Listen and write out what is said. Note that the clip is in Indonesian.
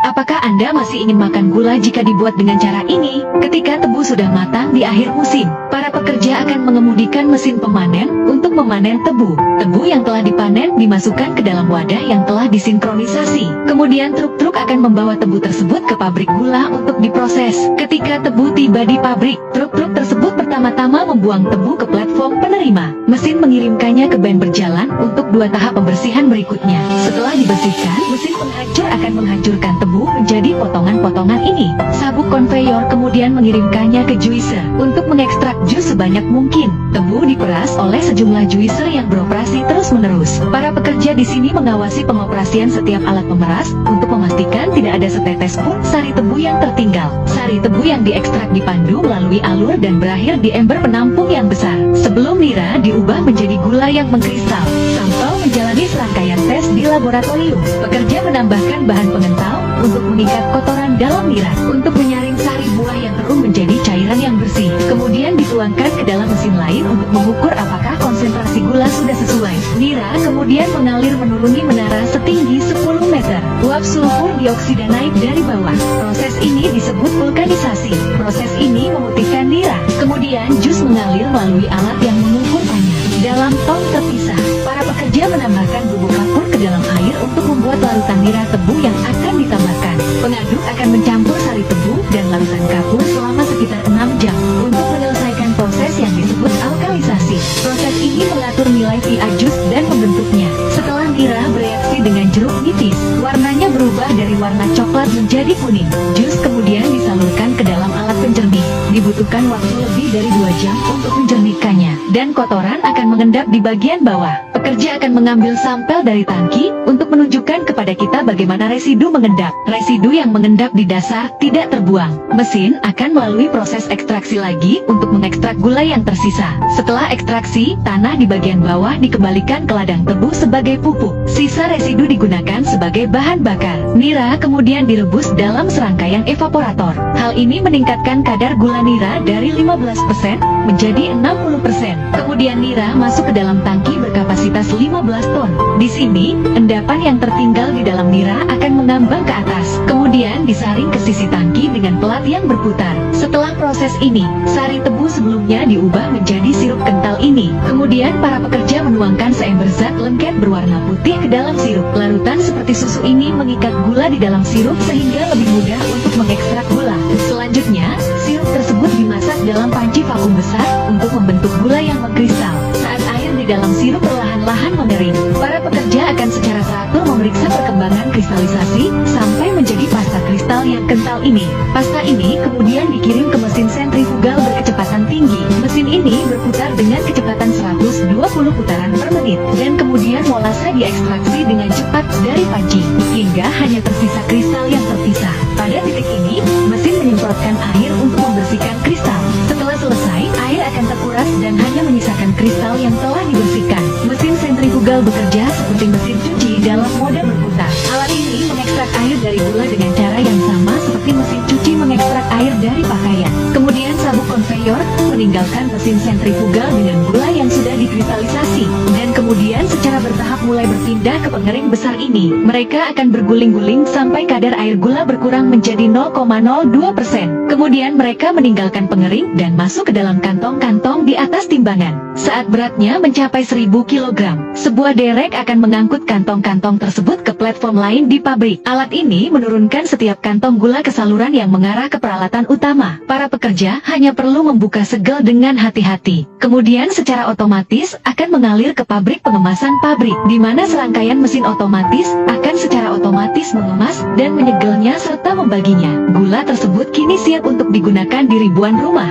Apakah Anda masih ingin makan gula jika dibuat dengan cara ini? Ketika tebu sudah matang di akhir musim, para pekerja akan mengemudikan mesin pemanen untuk memanen tebu. Tebu yang telah dipanen dimasukkan ke dalam wadah yang telah disinkronisasi. Kemudian truk-truk akan membawa tebu tersebut ke pabrik gula untuk diproses. Ketika tebu tiba di pabrik, truk-truk tersebut pertama-tama membuang tebu ke platform penerima. Mesin mengirimkannya ke ban berjalan untuk 2 tahap pembersihan berikutnya. Setelah dibersihkan, mesin penghancur akan menghancurkan tebu menjadi potongan-potongan ini. Sabuk konveyor kemudian mengirimkannya ke juicer untuk mengekstrak jus sebanyak mungkin. Tebu diperas oleh sejumlah juicer yang beroperasi terus-menerus. Para pekerja di sini mengawasi pengoperasian setiap alat pemeras untuk memastikan tidak ada setetes pun sari tebu yang tertinggal. Sari tebu yang diekstrak dipandu melalui alur dan berakhir di ember penampung yang besar. Sebelum nira diubah menjadi gula yang mengkristal. Sampel menjalani serangkaian tes di laboratorium. Pekerja menambahkan bahan pengental untuk mengikat kotoran dalam nira, untuk menyaring sari buah yang keruh menjadi cairan yang bersih. Kemudian dituangkan ke dalam mesin lain untuk mengukur apakah konsentrasi gula sudah sesuai. Nira kemudian mengalir menuruni menara setinggi 10 meter. Uap sulfur dioksida naik dari bawah. Proses ini disebut vulkanisasi. Proses ini memutihkan nira. Kemudian jus mengalir melalui alat yang mengukurkannya. Dalam tong terpisah, para pekerja menambahkan bubuk kapur ke dalam air untuk membuat larutan nira tebu yang akan ditambahkan. Pengaduk akan mencampur sari tebu dan larutan kapur selama sekitar 6 jam untuk menyelesaikan proses yang disebut alkalisasi. Proses ini mengatur nilai pH jus dan membentuknya. Setelah nira bereaksi dengan jeruk nipis, warnanya berubah dari warna coklat menjadi kuning. Jus kemudian disalurkan ke dalam alat penjernih. Dibutuhkan waktu lebih dari 2 jam untuk menjernihkannya, dan kotoran akan mengendap di bagian bawah. Pekerja akan mengambil sampel dari tangki untuk menunjukkan kepada kita bagaimana residu mengendap. Residu yang mengendap di dasar tidak terbuang. Mesin akan melalui proses ekstraksi lagi untuk mengekstrak gula yang tersisa. Setelah ekstraksi, tanah di bagian bawah dikembalikan ke ladang tebu sebagai pupuk. Sisa residu digunakan sebagai bahan bakar. Nira kemudian direbus dalam serangkaian evaporator. Hal ini meningkatkan kadar gula nira dari 15% menjadi 60%. Kemudian nira masuk ke dalam tangki berkapasitas 15 ton. Di sini, endapan yang tertinggal di dalam nira akan mengambang ke atas. Kemudian disaring ke sisi tangki dengan pelat yang berputar. Setelah proses ini, sari tebu sebelumnya diubah menjadi sirup kental ini. Kemudian para pekerja menuangkan seember zat lengket berwarna putih ke dalam sirup. Larutan seperti susu ini mengikat gula di dalam sirup sehingga lebih mudah untuk mengekstrak gula. Selanjutnya, sirup tersebut dimasak dalam panci vakum besar untuk membentuk gula yang mengkristal. Saat air di dalam sirup perlahan-lahan mengering, para pekerja akan secara teratur memeriksa perkembangan kristalisasi sampai menjadi pasta kristal yang kental ini. Pasta ini kemudian dikirim ke mesin sentrifugal berkecepatan tinggi. Mesin ini berputar dengan kecepatan 120 putaran per menit, dan kemudian molasa diekstraksi dengan cepat dari panci, hingga hanya tersisa kristal yang terpisah. Pada titik ini, mesin menyemprotkan air untuk membersihkan kristal. Setelah selesai, air akan terkuras dan hanya menyisakan kristal yang telah dibersihkan. Mesin sentrifugal bekerja seperti mesin cuci dalam mode berputar. Alat ini mengekstrak air dari gula dengan cara yang sama seperti mesin cuci mengekstrak air dari pakaian. Kemudian sabuk konveyor meninggalkan mesin sentrifugal dengan gula yang sudah dikristalisasi, dan kemudian secara bertahap mulai berpindah ke pengering besar ini. Mereka akan berguling-guling sampai kadar air gula berkurang menjadi 0,02%. Kemudian mereka meninggalkan pengering dan masuk ke dalam kantong-kantong di atas timbangan. Saat beratnya mencapai 1000 kg, sebuah derek akan mengangkut kantong-kantong tersebut ke platform lain di pabrik. Alat ini menurunkan setiap kantong gula ke saluran yang mengarah ke peralatan utama. Para pekerja hanya perlu membuka segel dengan hati-hati. Kemudian secara otomatis akan mengalir ke pabrik pengemasan pabrik, di mana serangkaian mesin otomatis akan secara otomatis mengemas dan menyegelnya serta membaginya. Gula tersebut kini siap untuk digunakan di ribuan rumah.